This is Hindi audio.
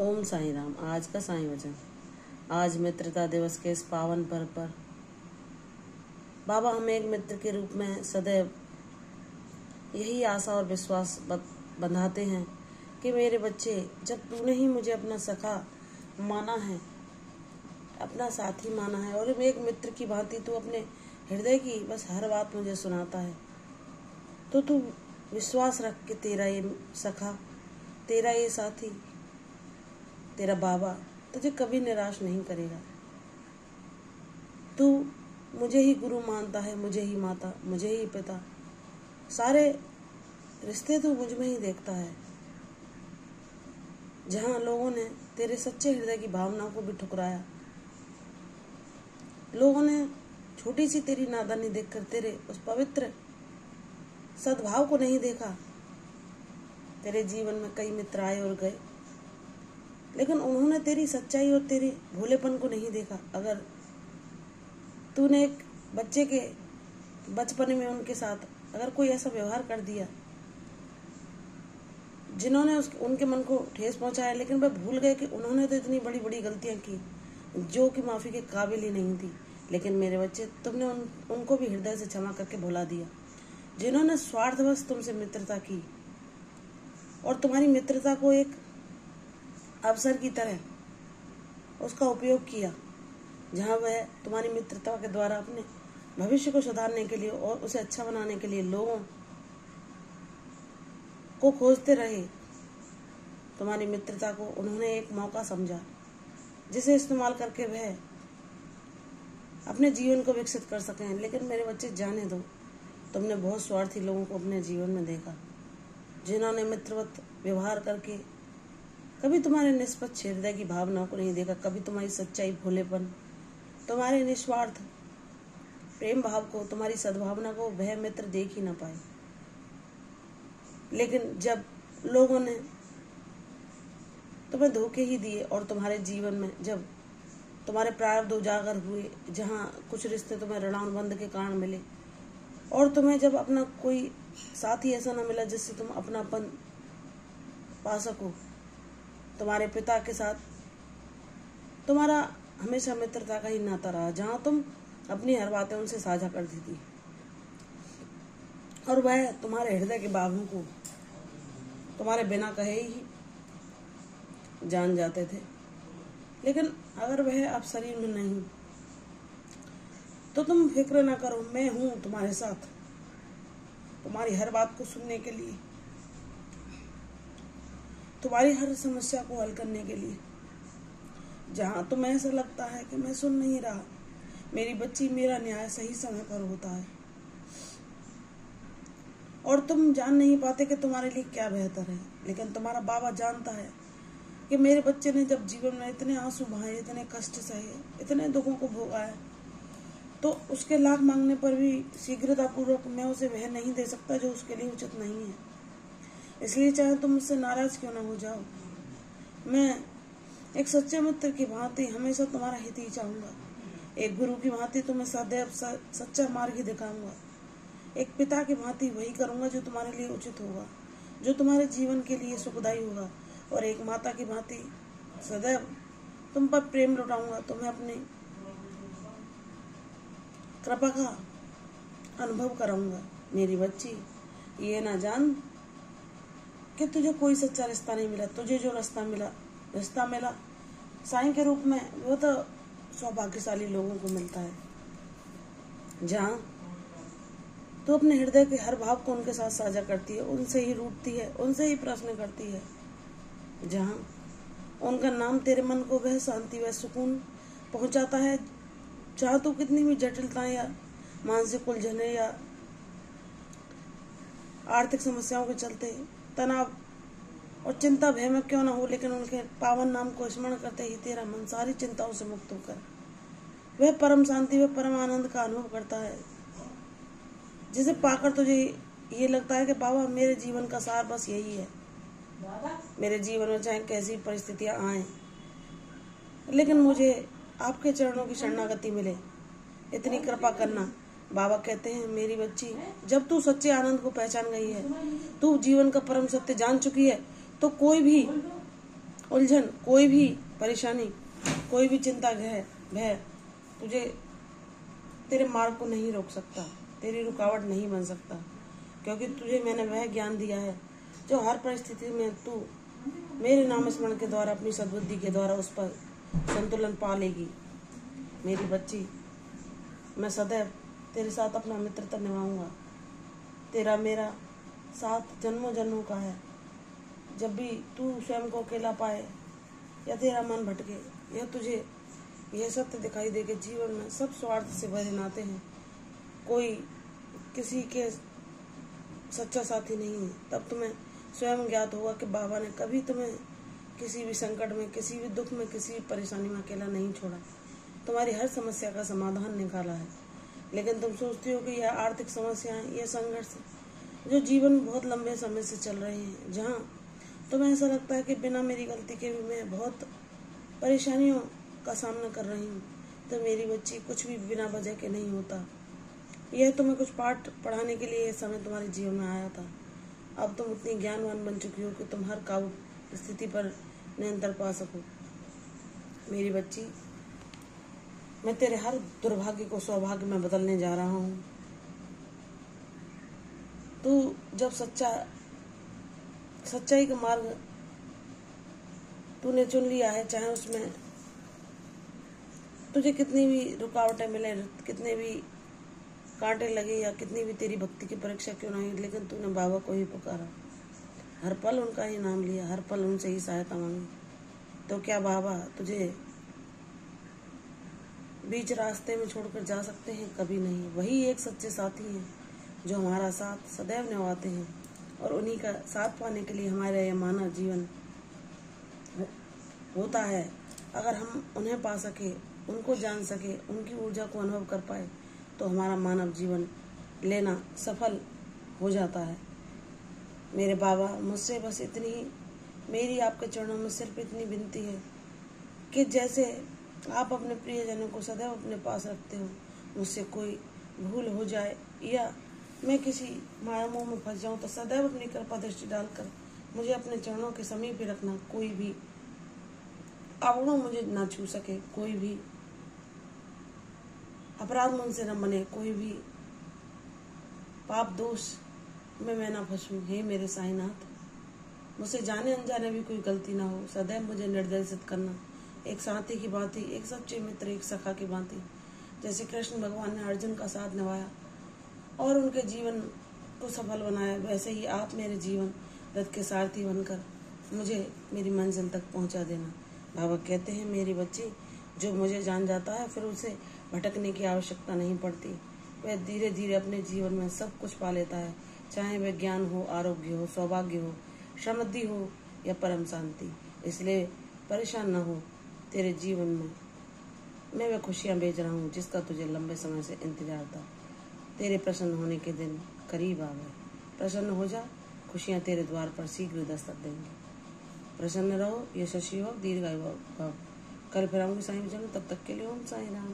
ओम साईं राम। आज का साईं वचन। आज मित्रता दिवस के इस पावन पर्व पर बाबा हमें एक मित्र के रूप में सदैव यही आशा और विश्वास बंधाते हैं कि मेरे बच्चे, जब तूने ही मुझे अपना सखा माना है, अपना साथी माना है और एक मित्र की भांति तू अपने हृदय की बस हर बात मुझे सुनाता है, तो तू विश्वास रख के तेरा ये सखा, तेरा ये साथी, तेरा बाबा तुझे कभी निराश नहीं करेगा। तू मुझे ही गुरु मानता है, मुझे ही माता, मुझे ही पिता, सारे रिश्ते तू मुझ में ही देखता है। जहां लोगों ने तेरे सच्चे हृदय की भावनाओं को भी ठुकराया, लोगों ने छोटी सी तेरी नादानी देखकर तेरे उस पवित्र सद्भाव को नहीं देखा। तेरे जीवन में कई मित्र आए और गए, लेकिन उन्होंने तेरी सच्चाई और तेरे भोलेपन को नहीं देखा। अगर तूने एक बच्चे के बचपन में उनके साथ अगर कोई ऐसा व्यवहार कर दिया जिन्होंने उनके मन को ठेस पहुंचाया, लेकिन वह भूल गए कि उन्होंने तो इतनी बड़ी बड़ी गलतियां की जो कि माफी के काबिल ही नहीं थी, लेकिन मेरे बच्चे तुमने उनको भी हृदय से क्षमा करके भुला दिया। जिन्होंने स्वार्थवश तुमसे मित्रता की और तुम्हारी मित्रता को एक अवसर की तरह उसका उपयोग किया, जहां वह तुम्हारी मित्रता के द्वारा अपने भविष्य को सुधारने के लिए और उसे अच्छा बनाने के लिए लोगों को खोजते रहे। तुम्हारी मित्रता को उन्होंने एक मौका समझा जिसे इस्तेमाल करके वह अपने जीवन को विकसित कर सकें। लेकिन मेरे बच्चे, जाने दो, तुमने बहुत स्वार्थी लोगों को अपने जीवन में देखा, जिन्होंने मित्रवत व्यवहार करके कभी तुम्हारे निष्पक्ष हृदय की भावनाओं को नहीं देखा, कभी तुम्हारी सच्चाई, भोलेपन, तुम्हारे निस्वार्थ प्रेम भाव को, तुम्हारी सद्भावना को वह मित्र देख ही ना पाए। लेकिन जब लोगों ने तुम्हें धोखे ही दिए और तुम्हारे जीवन में जब तुम्हारे प्रारब्ध उजागर हुए, जहां कुछ रिश्ते तुम्हें ऋणानुबंध के कारण मिले और तुम्हें जब अपना कोई साथी ऐसा न मिला जिससे तुम अपनापन पा सको, तुम्हारे पिता के साथ तुम्हारा हमेशा मित्रता का ही नाता रहा, जहां तुम अपनी हर बातें उनसे साझा करती थी और वह तुम्हारे हृदय के भावों को तुम्हारे बिना कहे ही जान जाते थे। लेकिन अगर वह अब शरीर में नहीं, तो तुम फिक्र ना करो, मैं हूं तुम्हारे साथ, तुम्हारी हर बात को सुनने के लिए, तुम्हारी हर समस्या को हल करने के लिए। जहां तुम्हें ऐसा लगता है कि मैं सुन नहीं रहा, मेरी बच्ची, मेरा न्याय सही समय पर होता है और तुम जान नहीं पाते कि तुम्हारे लिए क्या बेहतर है, लेकिन तुम्हारा बाबा जानता है कि मेरे बच्चे ने जब जीवन में इतने आंसू बहाए, इतने कष्ट सहे, इतने दुखों को भोगा है, तो उसके लाख मांगने पर भी शीघ्रतापूर्वक मैं उसे वह नहीं दे सकता जो उसके लिए उचित नहीं है। इसलिए चाहे तुम मुझसे नाराज क्यों ना हो जाओ, मैं एक सच्चे मित्र की भांति हमेशा तुम्हारा हित ही चाहूंगा। एक गुरु की भांति तुम्हें सदैव सच्चा मार्ग ही दिखाऊंगा। एक पिता की भांति वही करूंगा जो तुम्हारे लिए उचित होगा, जो तुम्हारे जीवन के लिए सुखदायी होगा। और एक माता की भांति सदैव तुम पर प्रेम लुटाऊंगा, तुम्हें अपनी कृपा का अनुभव कराऊंगा। मेरी बच्ची, ये ना जान कि तुझे कोई सच्चा रिश्ता नहीं मिला। तुझे जो रिश्ता मिला साईं के रूप में, वो तो सौभाग्यशाली लोगों को मिलता है, जहाँ तो अपने हृदय के हर भाव को उनके साथ साझा करती है, उनसे ही रूठती है, उनसे ही प्रश्न करती है, जहाँ उनका नाम तेरे मन को वह शांति, वह सुकून पहुंचाता है, जहाँ तो कितनी भी जटिलताएं या मानसिक उलझने या आर्थिक समस्याओं के चलते तनाव और चिंता भय में क्यों ना हो, लेकिन उनके पावन नाम को स्मरण करते ही तेरा मन सारी चिंताओं से मुक्त होकर वह परम शांति, वह परम आनंद का अनुभव करता है, जिसे पाकर तुझे ये लगता है कि बाबा, मेरे जीवन का सार बस यही है। मेरे जीवन में चाहे कैसी परिस्थितियां आए, लेकिन मुझे आपके चरणों की शरणागति मिले, इतनी कृपा करना। बाबा कहते हैं, मेरी बच्ची, जब तू सच्चे आनंद को पहचान गई है, तू जीवन का परम सत्य जान चुकी है, तो कोई भी उलझन, कोई भी परेशानी, कोई भी चिंता, भय तुझे तेरे मार्ग को नहीं रोक सकता, तेरी रुकावट नहीं बन सकता, क्योंकि तुझे मैंने वह ज्ञान दिया है जो हर परिस्थिति में तू मेरे नाम स्मरण के द्वारा, अपनी सद्बुद्धि के द्वारा उस पर संतुलन पा लेगी। मेरी बच्ची, मैं सदैव तेरे साथ अपना मित्रता निभाऊंगा। तेरा मेरा साथ जन्मों जन्मों का है। जब भी तू स्वयं को अकेला पाए या तेरा मन भटके या तुझे यह सत्य दिखाई दे कि जीवन में सब स्वार्थ से भरे नाते हैं, कोई किसी के सच्चा साथी नहीं है, तब तुम्हें स्वयं ज्ञात होगा कि बाबा ने कभी तुम्हें किसी भी संकट में, किसी भी दुख में, किसी भी परेशानी में अकेला नहीं छोड़ा। तुम्हारी हर समस्या का समाधान निकाला है। लेकिन तुम सोचती हो कि यह आर्थिक समस्याएं, यह संघर्ष जो जीवन में बहुत लंबे समय से चल रहे हैं, जहाँ तुम्हें ऐसा लगता है कि बिना मेरी गलती के भी मैं बहुत परेशानियों का सामना कर रही हूँ, तो मेरी बच्ची, कुछ भी बिना वजह के नहीं होता। यह तुम्हें कुछ पाठ पढ़ाने के लिए यह समय तुम्हारे जीवन में आया था। अब तुम उतनी ज्ञानवान बन चुकी हो कि तुम हर काबू स्थिति पर नियंत्रण पा सको। मेरी बच्ची, मैं तेरे हर दुर्भाग्य को सौभाग्य में बदलने जा रहा हूँ। तू जब सच्चाई का मार्ग तूने चुन लिया है, चाहे उसमें तुझे कितनी भी रुकावटें मिले, कितने भी कांटे लगे या कितनी भी तेरी भक्ति की परीक्षा क्यों नहीं, लेकिन तूने बाबा को ही पुकारा, हर पल उनका ही नाम लिया, हर पल उनसे ही सहायता मांगी। तो क्या बाबा तुझे बीच रास्ते में छोड़कर जा सकते हैं? कभी नहीं। वही एक सच्चे साथी हैं जो हमारा साथ सदैव निभाते हैं, और उन्हीं का साथ पाने के लिए हमारा यह मानव जीवन होता है। अगर हम उन्हें पा सके, उनको जान सके, उनकी ऊर्जा को अनुभव कर पाए, तो हमारा मानव जीवन लेना सफल हो जाता है। मेरे बाबा, मुझसे बस इतनी ही मेरी आपके चरणों में सिर्फ इतनी विनती है कि जैसे आप अपने प्रियजनों को सदैव अपने पास रखते हो, मुझसे कोई भूल हो जाए या मैं किसी माया मोह में फंस जाऊं, तो सदैव अपनी कृपा दृष्टि डालकर मुझे अपने चरणों के समीप ही रखना। कोई भी अवगुण मुझे ना छू सके, कोई भी अपराध मुझसे न बने, कोई भी पाप दोष में मैं ना फंसूं। हे मेरे साईनाथ, मुझसे जाने अनजाने भी कोई गलती ना हो, सदैव मुझे निर्देशित करना, एक साथी की भांति, एक सच्चे मित्र, एक सखा की भांति। जैसे कृष्ण भगवान ने अर्जुन का साथ निभाया और उनके जीवन को सफल बनाया, वैसे ही आप मेरे जीवन रथ के सारथी बनकर मुझे मेरी मंजिल तक पहुंचा देना। बाबा कहते हैं, मेरी बच्ची, जो मुझे जान जाता है फिर उसे भटकने की आवश्यकता नहीं पड़ती। वह धीरे धीरे अपने जीवन में सब कुछ पा लेता है, चाहे वह ज्ञान हो, आरोग्य हो, सौभाग्य हो, समृद्धि हो या परम शांति। इसलिए परेशान न हो। तेरे जीवन में मैं वह खुशियाँ भेज रहा हूँ जिसका तुझे लंबे समय से इंतजार था। तेरे प्रसन्न होने के दिन करीब आ गए। प्रसन्न हो जा, खुशियाँ तेरे द्वार पर शीघ्र दस्तक देंगी। प्रसन्न रहो, यशस्वी हो, दीर्घायु भव। कल फिर आऊंगी साईं विजय में, तब तक के लिए ओम साईं राम।